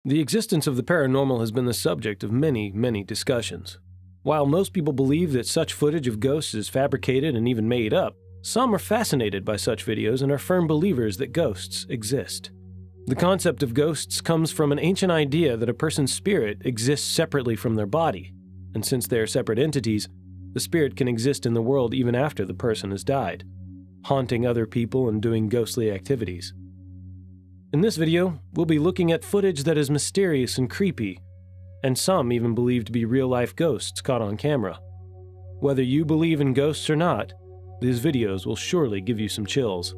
The existence of the paranormal has been the subject of many, many discussions. While most people believe that such footage of ghosts is fabricated and even made up, some are fascinated by such videos and are firm believers that ghosts exist. The concept of ghosts comes from an ancient idea that a person's spirit exists separately from their body, and since they are separate entities, the spirit can exist in the world even after the person has died, haunting other people and doing ghostly activities. In this video, we'll be looking at footage that is mysterious and creepy, and some even believe to be real-life ghosts caught on camera. Whether you believe in ghosts or not, these videos will surely give you some chills.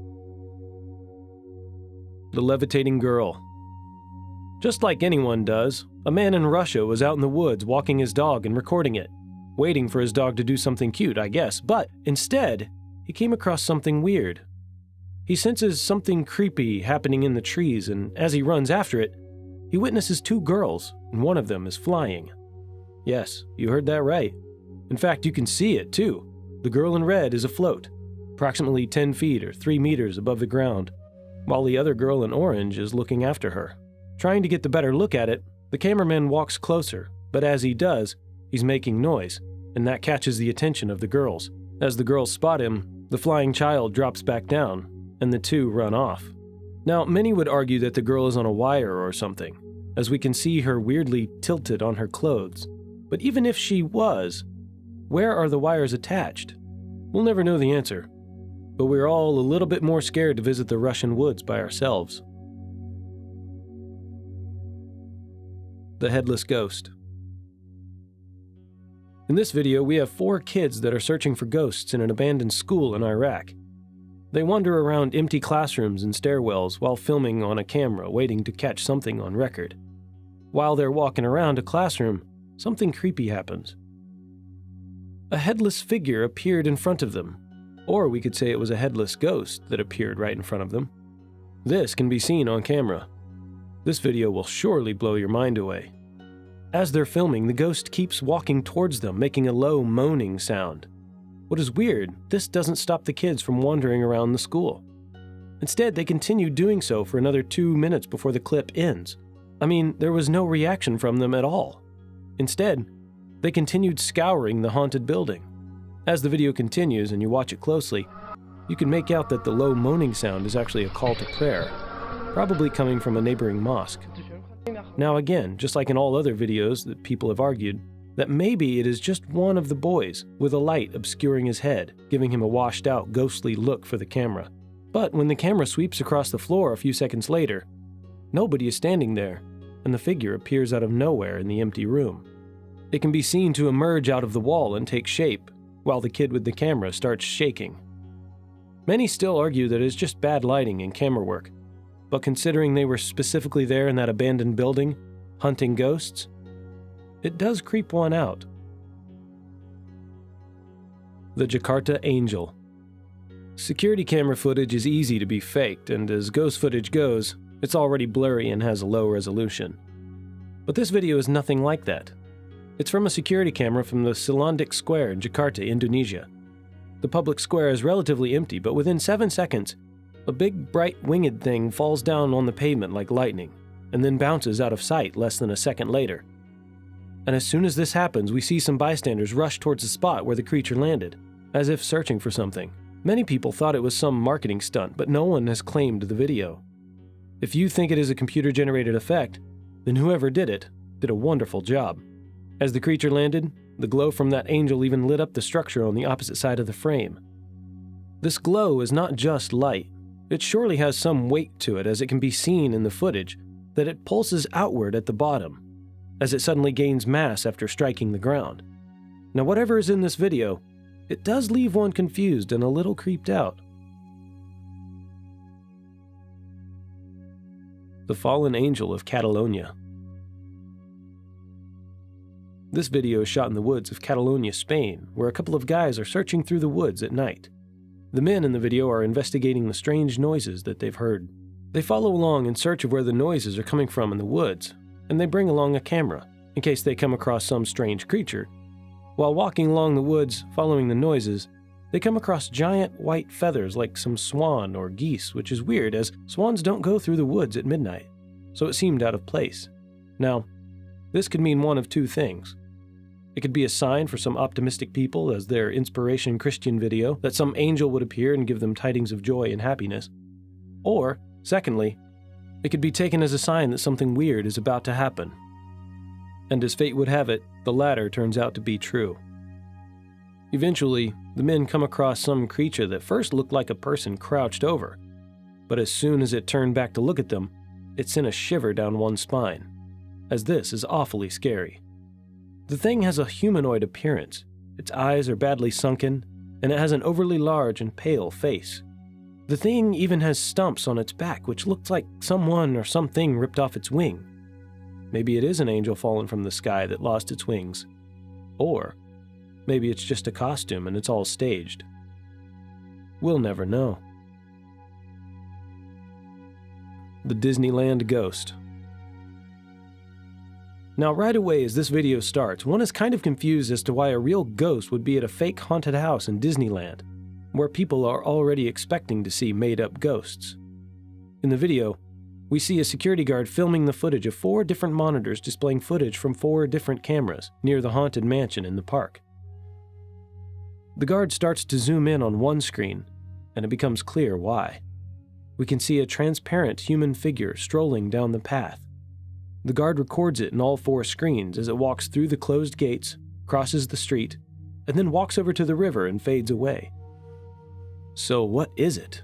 The levitating girl. Just like anyone does, a man in Russia was out in the woods walking his dog and recording it, waiting for his dog to do something cute, I guess, but instead, he came across something weird. He senses something creepy happening in the trees, and as he runs after it, he witnesses two girls, and one of them is flying. Yes, you heard that right. In fact, you can see it too. The girl in red is afloat, approximately 10 feet or 3 meters above the ground, while the other girl in orange is looking after her. Trying to get the better look at it, the cameraman walks closer, but as he does, he's making noise, and that catches the attention of the girls. As the girls spot him, the flying child drops back down, and the two run off. Now, many would argue that the girl is on a wire or something, as we can see her weirdly tilted on her clothes. But even if she was, where are the wires attached? We'll never know the answer, but we're all a little bit more scared to visit the Russian woods by ourselves. The headless ghost. In this video, we have 4 kids that are searching for ghosts in an abandoned school in Iraq. They wander around empty classrooms and stairwells while filming on a camera, waiting to catch something on record. While they're walking around a classroom, something creepy happens. A headless figure appeared in front of them, or we could say it was a headless ghost that appeared right in front of them. This can be seen on camera. This video will surely blow your mind away. As they're filming, the ghost keeps walking towards them, making a low moaning sound. What is weird, this doesn't stop the kids from wandering around the school. Instead, they continue doing so for another 2 minutes before the clip ends. I mean, there was no reaction from them at all. Instead, they continued scouring the haunted building. As the video continues and you watch it closely, you can make out that the low moaning sound is actually a call to prayer, probably coming from a neighboring mosque. Now again, just like in all other videos that people have argued, that maybe it is just one of the boys with a light obscuring his head, giving him a washed-out, ghostly look for the camera. But when the camera sweeps across the floor a few seconds later, nobody is standing there, and the figure appears out of nowhere in the empty room. It can be seen to emerge out of the wall and take shape, while the kid with the camera starts shaking. Many still argue that it is just bad lighting and camera work, but considering they were specifically there in that abandoned building, hunting ghosts, it does creep one out. The Jakarta Angel. Security camera footage is easy to be faked, and as ghost footage goes, it's already blurry and has a low resolution. But this video is nothing like that. It's from a security camera from the Selandik Square in Jakarta, Indonesia. The public square is relatively empty, but within 7 seconds, a big bright winged thing falls down on the pavement like lightning, and then bounces out of sight less than a second later. And as soon as this happens, we see some bystanders rush towards the spot where the creature landed, as if searching for something. Many people thought it was some marketing stunt, but no one has claimed the video. If you think it is a computer-generated effect, then whoever did it did a wonderful job. As the creature landed, the glow from that angel even lit up the structure on the opposite side of the frame. This glow is not just light. It surely has some weight to it, as it can be seen in the footage that it pulses outward at the bottom, as it suddenly gains mass after striking the ground. Now, whatever is in this video, it does leave one confused and a little creeped out. The Fallen Angel of Catalonia. This video is shot in the woods of Catalonia, Spain, where a couple of guys are searching through the woods at night. The men in the video are investigating the strange noises that they've heard. They follow along in search of where the noises are coming from in the woods, and they bring along a camera, in case they come across some strange creature. While walking along the woods, following the noises, they come across giant white feathers like some swan or geese, which is weird as swans don't go through the woods at midnight, so it seemed out of place. Now, this could mean one of two things. It could be a sign for some optimistic people as their inspiration Christian video that some angel would appear and give them tidings of joy and happiness. Or, secondly, it could be taken as a sign that something weird is about to happen. And as fate would have it, the latter turns out to be true. Eventually, the men come across some creature that first looked like a person crouched over, but as soon as it turned back to look at them, it sent a shiver down one's spine, as this is awfully scary. The thing has a humanoid appearance, its eyes are badly sunken, and it has an overly large and pale face. The thing even has stumps on its back which looks like someone or something ripped off its wing. Maybe it is an angel fallen from the sky that lost its wings. Or maybe it's just a costume and it's all staged. We'll never know. The Disneyland Ghost. Now right away as this video starts, one is kind of confused as to why a real ghost would be at a fake haunted house in Disneyland, where people are already expecting to see made-up ghosts. In the video, we see a security guard filming the footage of 4 different monitors displaying footage from 4 different cameras near the haunted mansion in the park. The guard starts to zoom in on one screen, and it becomes clear why. We can see a transparent human figure strolling down the path. The guard records it in all 4 screens as it walks through the closed gates, crosses the street, and then walks over to the river and fades away. So what is it?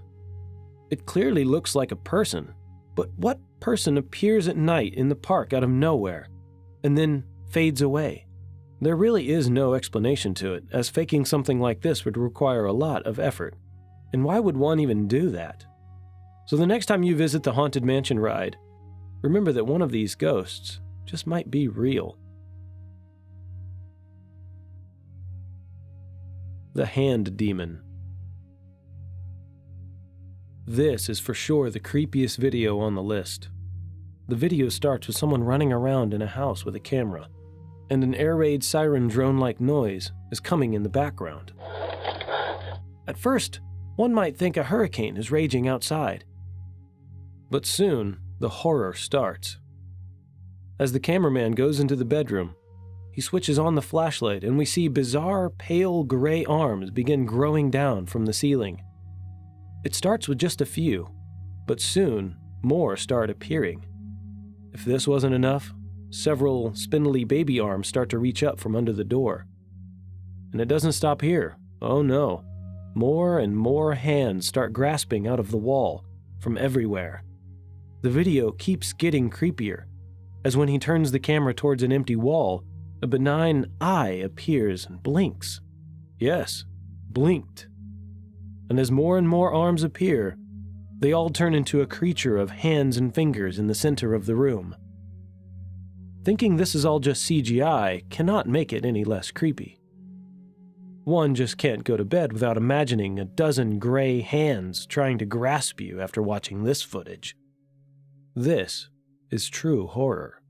It clearly looks like a person, but what person appears at night in the park out of nowhere, and then fades away? There really is no explanation to it, as faking something like this would require a lot of effort. And why would one even do that? So the next time you visit the Haunted Mansion ride, remember that one of these ghosts just might be real. The Hand Demon. This is for sure the creepiest video on the list. The video starts with someone running around in a house with a camera, and an air raid siren drone-like noise is coming in the background. At first, one might think a hurricane is raging outside. But soon, the horror starts. As the cameraman goes into the bedroom, he switches on the flashlight and we see bizarre pale gray arms begin growing down from the ceiling. It starts with just a few, but soon more start appearing. If this wasn't enough, several spindly baby arms start to reach up from under the door. And it doesn't stop here. Oh no. More and more hands start grasping out of the wall from everywhere. The video keeps getting creepier, as when he turns the camera towards an empty wall, a benign eye appears and blinks. Yes, blinked. And as more and more arms appear, they all turn into a creature of hands and fingers in the center of the room. Thinking this is all just CGI cannot make it any less creepy. One just can't go to bed without imagining a dozen gray hands trying to grasp you after watching this footage. This is true horror.